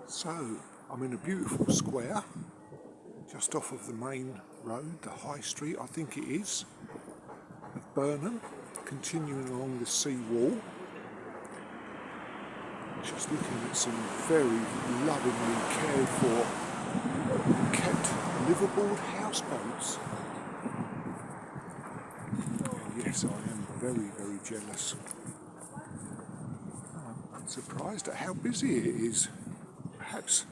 So I'm in a beautiful square just off of the main road, the high street I think it is, of Burnham, continuing along the sea wall. Just looking at some very lovingly cared for and kept liveaboard houseboats. And yes, I am very, very jealous. I'm surprised at how busy it is. Perhaps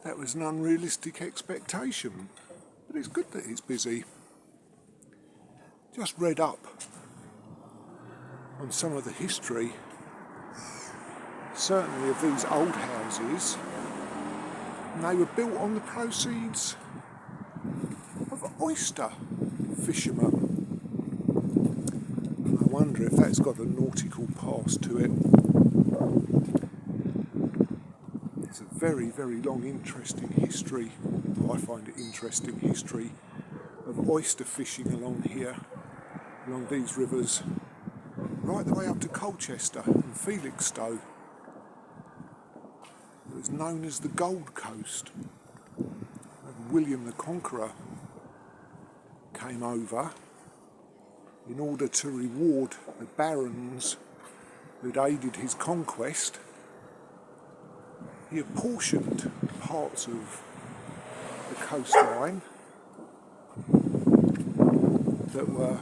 that was an unrealistic expectation, but it's good that it's busy. Just read up on some of the history, certainly of these old houses, and they were built on the proceeds of oyster fishermen. And I wonder if that's got a nautical past to it. It's a very, very long, interesting history. I find it interesting history of oyster fishing along here, along these rivers, right the way up to Colchester and Felixstowe. It was known as the Gold Coast. And William the Conqueror came over in order to reward the barons who'd aided his conquest. He apportioned parts of the coastline that were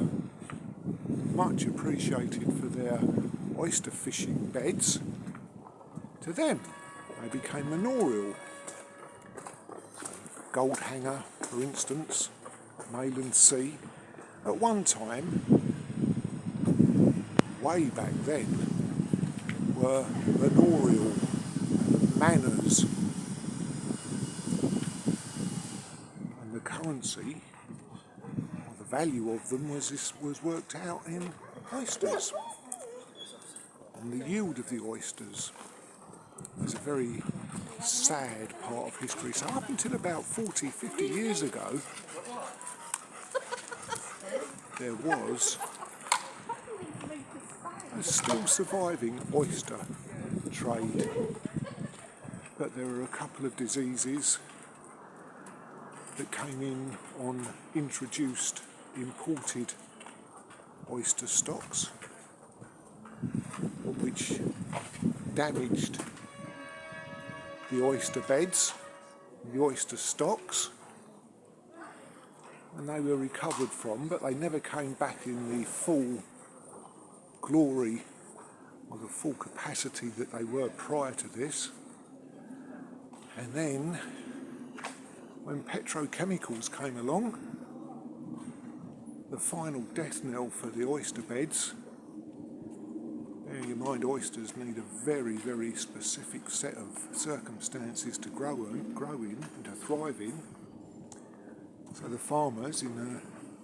much appreciated for their oyster fishing beds to them. They became manorial. Goldhanger, for instance, Mayland Sea, at one time, way back then, were manorial manors, and the currency, or the value of them, was worked out in oysters, and the yield of the oysters is a very sad part of history. So up until about 40, 50 years ago, there was a still surviving oyster trade. But there were a couple of diseases that came in on introduced, imported oyster stocks, which damaged the oyster beds, the oyster stocks, and they were recovered from, but they never came back in the full glory or the full capacity that they were prior to this. And then, when petrochemicals came along, the final death knell for the oyster beds. Bear in mind, oysters need a very, very specific set of circumstances to grow in and to thrive in. So the farmers, in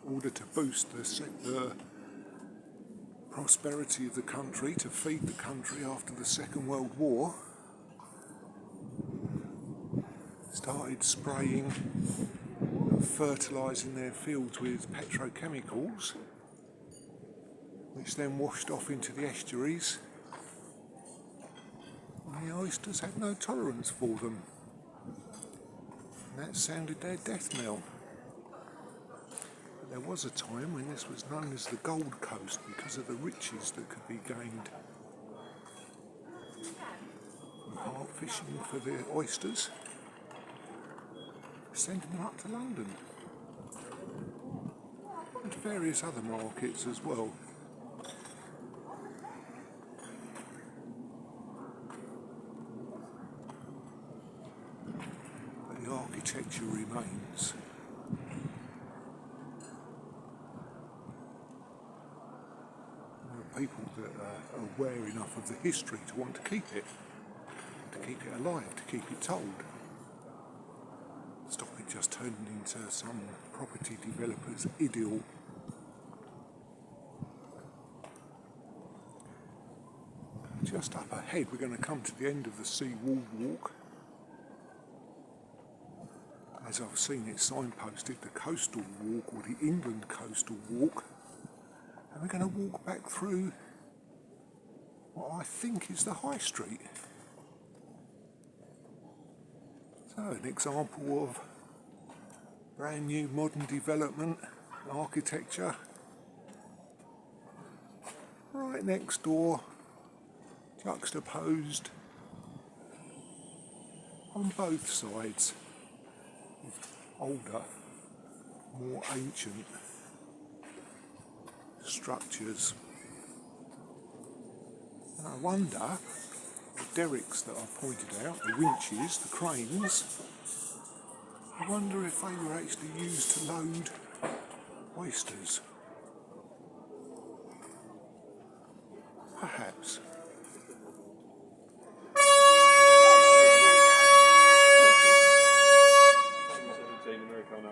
order to boost the prosperity of the country, to feed the country after the Second World War, started spraying and fertilising their fields with petrochemicals, which then washed off into the estuaries, and the oysters had no tolerance for them, and that sounded their death knell. But there was a time when this was known as the Gold Coast because of the riches that could be gained from carp fishing for the oysters, sending them up to London and to various other markets as well. But the architecture remains. There are people that are aware enough of the history to want to keep it alive, to keep it told. Stop it just turning into some property developer's idyll. Just up ahead, we're going to come to the end of the sea wall walk. As I've seen it signposted, the coastal walk, or the England coastal walk. And we're going to walk back through what I think is the high street. So an example of brand new modern development architecture. Right next door, juxtaposed on both sides, older, more ancient structures. And I wonder, the derricks that I pointed out, the winches, the cranes, I wonder if they were actually used to load oysters. Perhaps.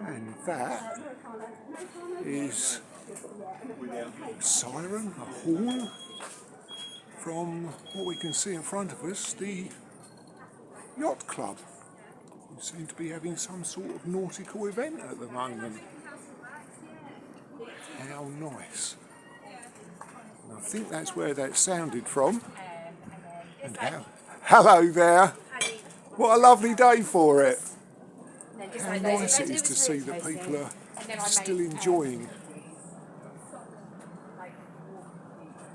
And that is a siren, a horn, from what we can see in front of us, the yacht club. We seem to be having some sort of nautical event at the moment. How nice. And I think that's where that sounded from. And hello there. What a lovely day for it. How nice it is to see that people are still enjoying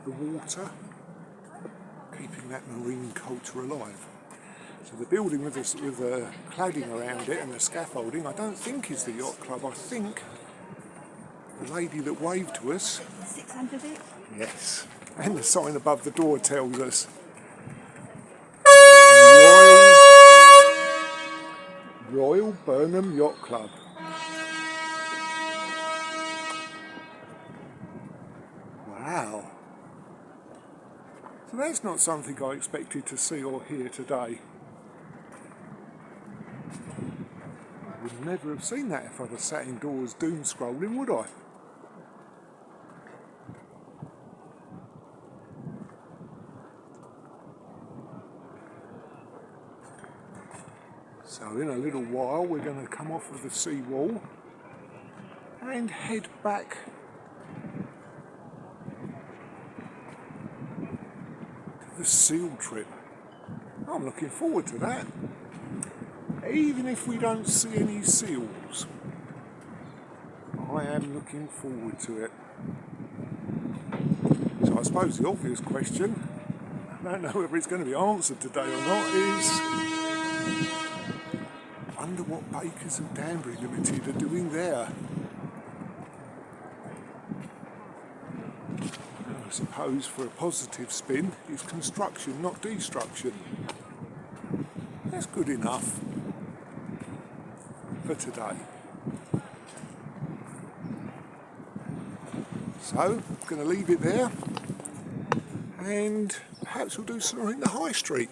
the water, keeping that marine culture alive. So the building with the cladding around it and the scaffolding, I don't think is the yacht club. I think the lady that waved to us. 600 it? Yes, and the sign above the door tells us Royal Burnham Yacht Club. Wow. So that's not something I expected to see or hear today. I would never have seen that if I'd have sat indoors doom scrolling, would I? So in a little while we're going to come off of the sea wall and head back to the seal trip. I'm looking forward to that. Even if we don't see any seals, I am looking forward to it. So I suppose the obvious question, I don't know whether it's going to be answered today or not, is I wonder what Bakers and Danbury Limited are doing there. I suppose for a positive spin, it's construction, not destruction. That's good enough for today. So, I'm going to leave it there and perhaps we'll do something in the high street.